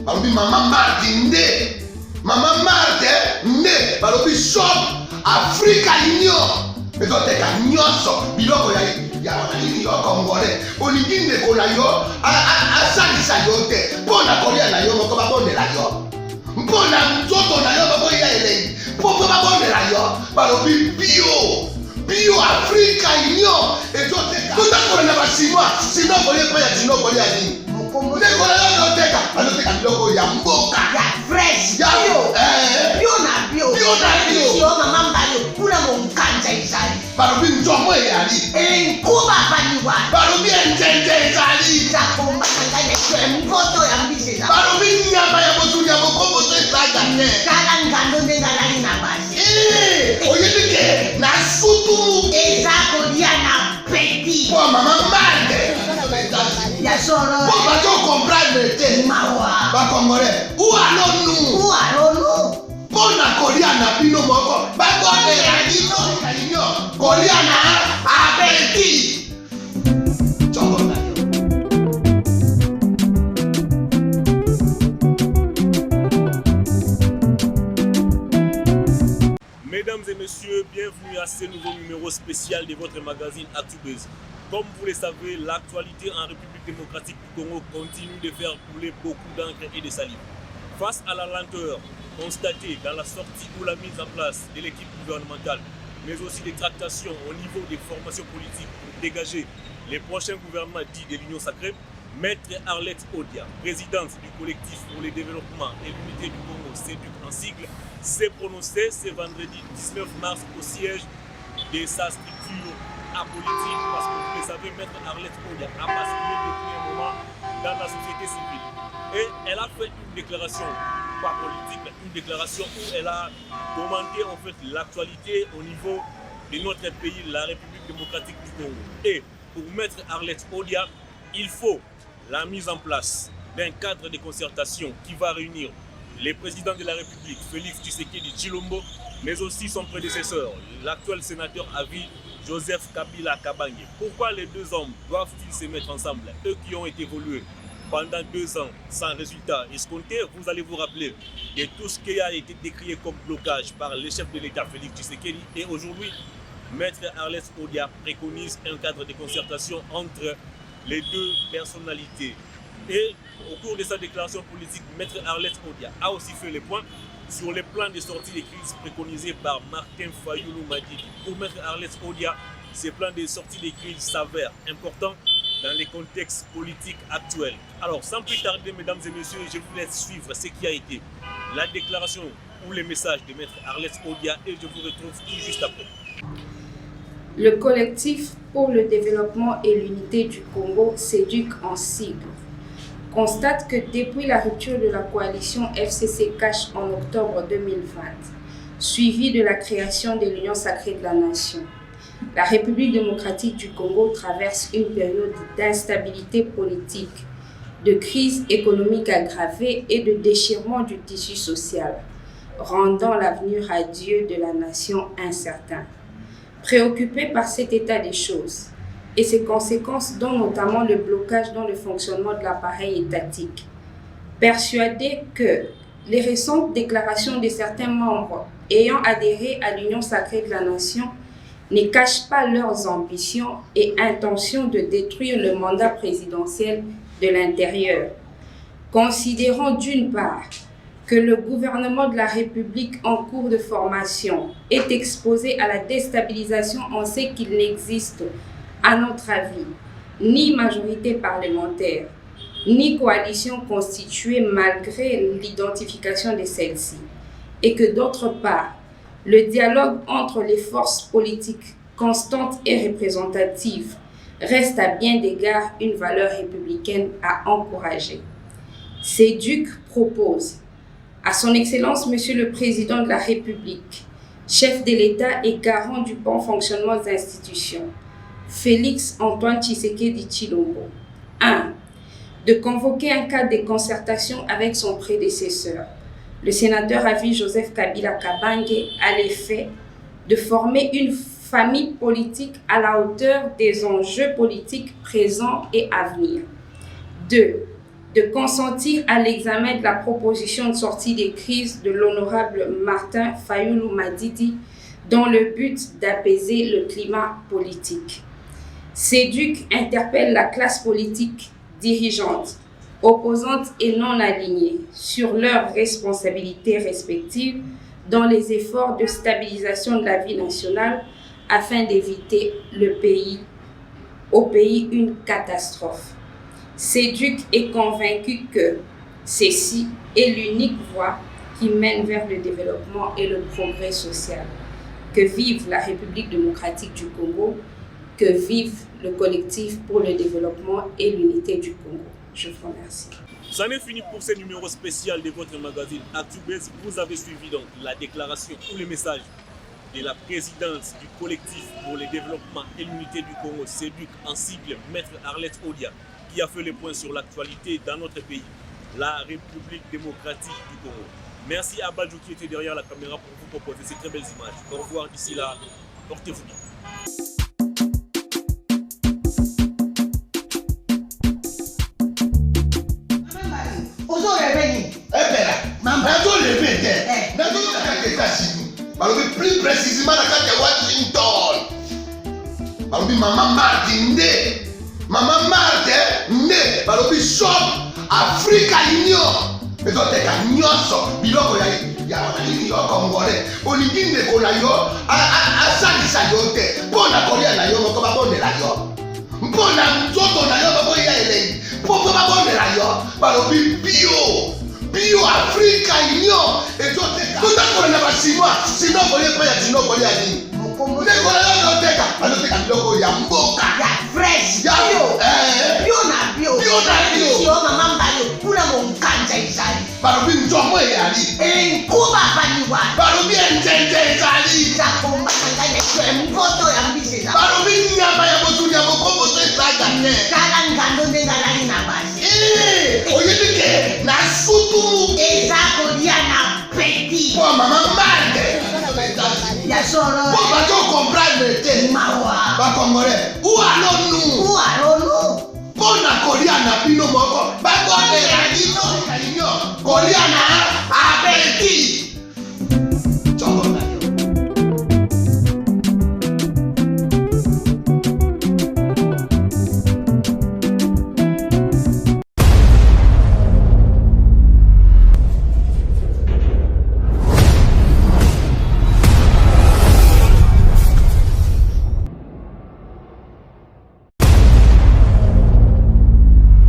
balobi mama Marthe nde mama Marthe nde balobi shop Africa Union ezoteka nyonso biloko ya wananini yo congolais olingi ndeko na yo asalisa yo te mpona kolia na yo moko babondela yo mpona nzoto na yo bakoya elei mpo babondela yo balobi bio Africa Union ezoteka totakola na basinois sino kolia mpe ya sino kolia nini ndeko na yo azoteka biloko ya mboka ya fresh bio na bio mama mbayo kuna monkanja izali balobi nzongo eyali enkuba baliwa balobi enjenje ezali zakomba kanganya mpoto ya mbisi balobi nyama ya motu ya mokomboso ezaga te kala ngando ndengalali na basi oyebi ke na sutu eza kolia na peti po mama Marthe ya solo po bato comprendre te mawa bakongolais ualonu mpona kolia na bino moko bakondela bino kolia na apeti nzongo na yo. Mesdames et messieurs, bienvenue à ce nouveau numéro spécial de votre magazine ActuBuzz. Comme vous le savez, l'actualité en République démocratique du Congo continue de faire couler beaucoup d'encre et de salive. Face à la lenteur constatée dans la sortie ou la mise en place de l'équipe gouvernementale, mais aussi des tractations au niveau des formations politiques pour dégager les prochains gouvernements dits de l'Union sacrée, Maître Arlette Odia, présidente du collectif pour le développement et l'unité du Congo, CEDUC en sigle, s'est prononcée ce vendredi 19 mars au siège de sa structure apolitique, parce que vous le savez, Maître Arlette Odia a basculé depuis un moment dans la société civile. Et elle a fait une déclaration, pas politique, mais une déclaration où elle a commenté en fait l'actualité au niveau de notre pays, la République démocratique du Congo. Et pour Maître Arlette Odia, il faut la mise en place d'un cadre de concertation qui va réunir les présidents de la République, Félix Tshisekedi Tshilombo, mais aussi son prédécesseur, l'actuel sénateur à vie, Joseph Kabila Kabange. Pourquoi les deux hommes doivent-ils se mettre ensemble? Eux qui ont évolué pendant 2 ans sans résultat escompté, vous allez vous rappeler de tout ce qui a été décrié comme blocage par le chef de l'État, Félix Tshisekedi. Et aujourd'hui, Maître Arlette Odia préconise un cadre de concertation entre les deux personnalités. Et au cours de sa déclaration politique, Maître Arlette Odia a aussi fait le point sur les plans de sortie des crises préconisés par Martin Fayulu Madidi. Pour Maître Arlette Odia, ces plans de sortie des crises s'avèrent importants dans les contextes politiques actuels. Alors, sans plus tarder, mesdames et messieurs, je vous laisse suivre ce qui a été la déclaration ou les messages de Maître Arlette Odia et je vous retrouve tout juste après. Le collectif pour le développement et l'unité du Congo, CEDUC en sigle, constate que depuis la rupture de la coalition FCC-Cash en octobre 2020, suivie de la création de l'Union sacrée de la nation, la République démocratique du Congo traverse une période d'instabilité politique, de crise économique aggravée et de déchirement du tissu social, rendant l'avenir radieux de la nation incertain. Préoccupé par cet état des choses et ses conséquences, dont notamment le blocage dans le fonctionnement de l'appareil étatique, persuadé que les récentes déclarations de certains membres ayant adhéré à l'Union sacrée de la nation ne cachent pas leurs ambitions et intentions de détruire le mandat présidentiel de l'intérieur, considérant d'une part que le gouvernement de la République en cours de formation est exposé à la déstabilisation en ce qu'il n'existe, à notre avis, ni majorité parlementaire, ni coalition constituée malgré l'identification de celle-ci, et que d'autre part, le dialogue entre les forces politiques constantes et représentatives reste à bien d'égards une valeur républicaine à encourager. CEDUC propose à son Excellence Monsieur le Président de la République, chef de l'État et garant du bon fonctionnement des institutions, Félix Antoine Tshisekedi Tshilombo, 1. De convoquer un cadre de concertation avec son prédécesseur, le sénateur à vie Joseph Kabila Kabange, à l'effet de former une famille politique à la hauteur des enjeux politiques présents et à venir. 2. de consentir à l'examen de la proposition de sortie des crises de l'honorable Martin Fayulu Madidi dans le but d'apaiser le climat politique. CEDUC interpelle la classe politique dirigeante, opposante et non alignée sur leurs responsabilités respectives dans les efforts de stabilisation de la vie nationale afin d'éviter au pays une catastrophe. CEDUC est convaincu que ceci est l'unique voie qui mène vers le développement et le progrès social. Que vive la République démocratique du Congo, que vive le collectif pour le développement et l'unité du Congo. Je vous remercie. C'en est fini pour ce numéro spécial de votre magazine ActuBuzz. Vous avez suivi donc la déclaration ou le message de la présidente du collectif pour le développement et l'unité du Congo, CEDUC, en sigle Maître Arlette Olia, qui a fait le point sur l'actualité dans notre pays, la République démocratique du Congo. Merci à Badjou qui était derrière la caméra pour vous proposer ces très belles images. Au revoir d'ici là, portez-vous bien. Plus précisément dans Washington. Maman Martin nde. Maman Martin nde. Balobi shop Africa Union. Ezoteka nyonso biloko ya wananini yo Congolais. Olingi ndeko na yo asalisa yo te. Mpona kolia na yo moko babondela yo. Mpona nzoto na yo baboya elengi. Mpo babondela yo. Balobi bio Africa Union. Ezoteka. Tutakola na basinois. Sino kolia pa ya sino kolia nini? Ndeko na yo azoteka. Azoteka biloko ya mboka. Ya fresh. Ya bio na bio. Bio na bio. Sio mama mbayo kuna monkanja izali. Balobi nzomo eyali. Nkuba baniwa. Balobi enjenje ezali. Zakomba kanganya kwe mpoto ya mbise za. Balobi nyama ya botu ya bokombo to ezaga ne. Kala ngando ndengalali na basi. Oyedike na sutu. Ezako dia na petit. Po mama mande. Ya soro. Po bato comprendre te. Mawa. Ba Congolais. Où allons-nous? Où allons-nous? Pona kolia na bino moko. Ba kolia na bino. Kolia na apeti.